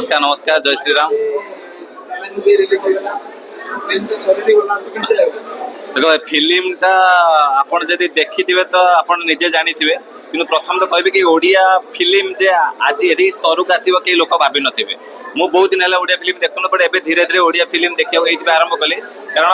नमस्कार नमस्कार जय श्री राम। देखो फिल्म टा आपण जदि देखिथिबे तो आपण निजे जानिथिबे किंतु प्रथम तो कहबे कि ओडिया फिल्म जे आज यदि स्तर को आसीबो के लोक भाबी नथिबे। मु बहुत दिन होला ओडिया फिल्म देखुन पड़े एबे धीरे धीरे ओडिया फिल्म देखियो एइथिबे आरंभ कले कारण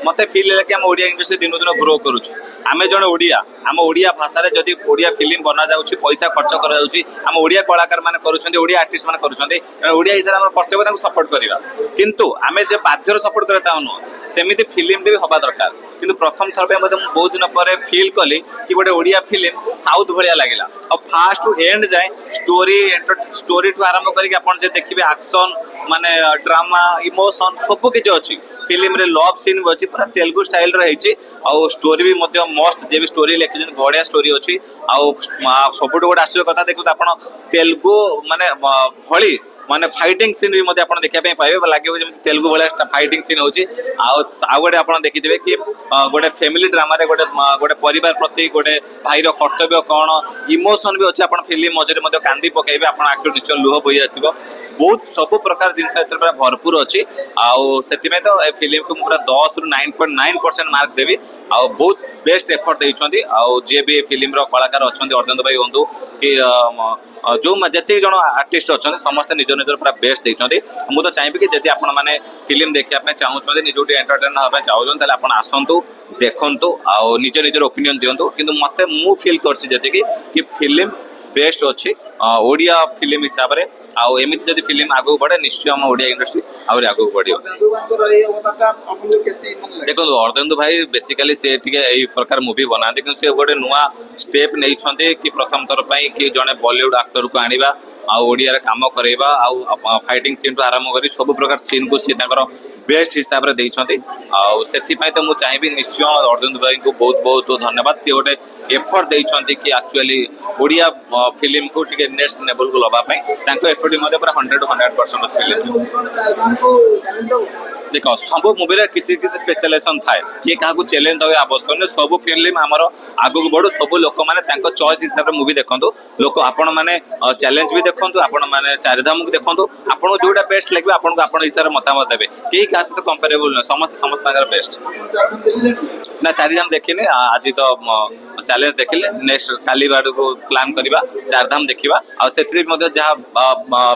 मते फील होला कि हम ओडिया इंडस्ट्री दिन दिन ग्रो करूछु। आमे जण ओडिया हम ओडिया भाषा रे जदि ओडिया फिल्म बना जाउछि पैसा खर्च करा जाउछि हम ओडिया कलाकार माने करूछन्ते ओडिया आर्टिस्ट माने करूछन्ते ओडिया हिसाब हमर कर्तव्य ताको सपोर्ट करिवा किंतु आमे जे बाध्यर सपोर्ट करता नु सेमिति फिल्म भी हवा दरकार किंतु प्रथम थर पे मते बहुत दिन पर फील कली कि गोटे ओडिया फिल्म साउथ भलिया लागिला और फास्ट टू एंड जाए स्टोरी टू आरंभ करके अपन जे देखिबे एक्शन माने ड्रामा इमोशन सब किछ अछि फिल्म रे लव सीन भी अछि पूरा तेलुगु स्टाइल रे हिची और स्टोरी भी मध्य मस्त जे भी स्टोरी लिखि बढ़िया स्टोरी अछि और सबुठ गोटे आश्चर्य कथा देखु आपण तेलुगु माने भली माने फाइटिंग सीन भी मते आपण देखिया पाइबे लागे जेमति तेलुगु वाला फाइटिंग सीन होची आ गोटे आपण देखिथिबे कि गोटे फैमिली ड्रामा रे गोटे परिवार प्रति गोटे भाई रो कर्तव्य कोन इमोशन भी अछि आपण फिल्म मजरे मते कांदी पकेबे आपण आखिर निश्चय लुह बही आसीबो बहुत सब प्रकार जिनस एतर पूरा भरपूर अछि आउ सेति में तो ए फिल्म को पूरा 10 रु 9.9% मार्क देबी आउ बहुत बेस्ट एफर्ट देइछंती आउ जे भी फिल्म रो कलाकार अछंती अर्धेंद्र भाई होंदु कि जो जति जन आर्टिस्ट अच्छा समस्त निज निजर पूरा बेस्ट देते मुझे चाहिए कि जब आपण मैंने फिल्म देखा चाहूँ निज एंटरटेन हाँ चाहूँ आप आसतु देखु आउ निज निजर ओपिनियन दिंतु कि मत मु फिल कर फिल्म बेस्ट अच्छी ओडिया फिल्म हिसाब से आउ एमती जब फिल्म आगे बढ़े निश्चय हम ओडिया इंडस्ट्री आगे आगे बढ़ देखो अर्धेंदु भाई बेसिकली से यही प्रकार मूवी बनाते कि से गोटे नुआ स्टेप नहीं कि प्रथम थर पर कि जड़े बॉलीवुड एक्टर को आनिबा आउ ओडिया रे काम करैबा आउ फाइटिंग सीन टू आरंभ करी सब प्रकार सीन को सी बेस्ट हिसाब से देइछंती आउ सेति पय तो मु चाहिबी निश्चय अर्धेंदु भाई को बहुत बहुत धन्यवाद से गोटे एफर्ट देइछंती कि एक्चुअली ओडिया फिल्म को टिके नेक्स्ट लेवल को लबा पय तांको एफर्ट मध्ये पूरा 100% फिल्म देखो सब मूवी रे किछि किछि स्पेशलाइजेशन थाए कि काहा चैलेंज दवे आवश्यक ने सब फिल्म हमर आगु बढ़ो सब लोक माने तांको चॉइस हिसाब रे मूवी देखंतु लोक आपण माने चैलेंज भी देखंतु आपण माने चारिधाम को देखंतु आपण जोटा बेस्ट लागबे आपण को आपण हिसाब रे मतामत देबे केही का से तो कंपेरेबल न समस्त तांगर बेस्ट ना चारिधाम देखिने आज तो चैलेंज देखिले नेक्स्ट काली बाड को प्लान करबा चारधाम देखिबा आ सेत्री मध्ये जहा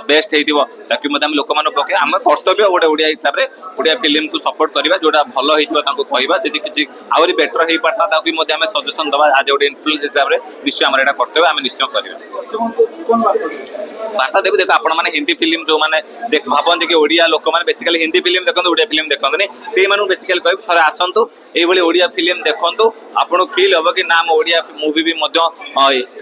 बेस्ट हेतिबो ताकि मध्ये हम लोक मान पके हम कर्तव्य गोटे ओडिया हिसाब रे ओडिया फिल्म को सपोर्ट करबा जोटा भलो हेतिबो ताको कहबा जदि किछि आउरी बेटर हेइ पारता ताकि मध्ये हम सजेशन दबा आज गोटे इन्फ्लुएंस हिसाब रे निश्चय हमर एटा कर्तव्य हम निश्चय करबा वार्ता देबे देखो आपण माने हिंदी फिल्म जो माने देख भाबंती कि ओडिया लोक माने बेसिकली हिंदी फिल्म देखंतु ओडिया फिल्म देखंतु से मानु बेसिकली कहब थरे आसंतु एई भली ओडिया फिल्म देखंतु आपण फील होबो कि नाम ओडिया मूवी भी मध्य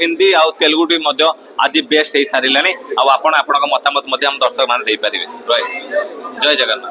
हिंदी आ तेलुगु भी मध्य आज बेस्ट हे सारिलानी आ आपण आपन मतामत मध्य हम दर्शक मान दे पारिबे जय जगन्नाथ।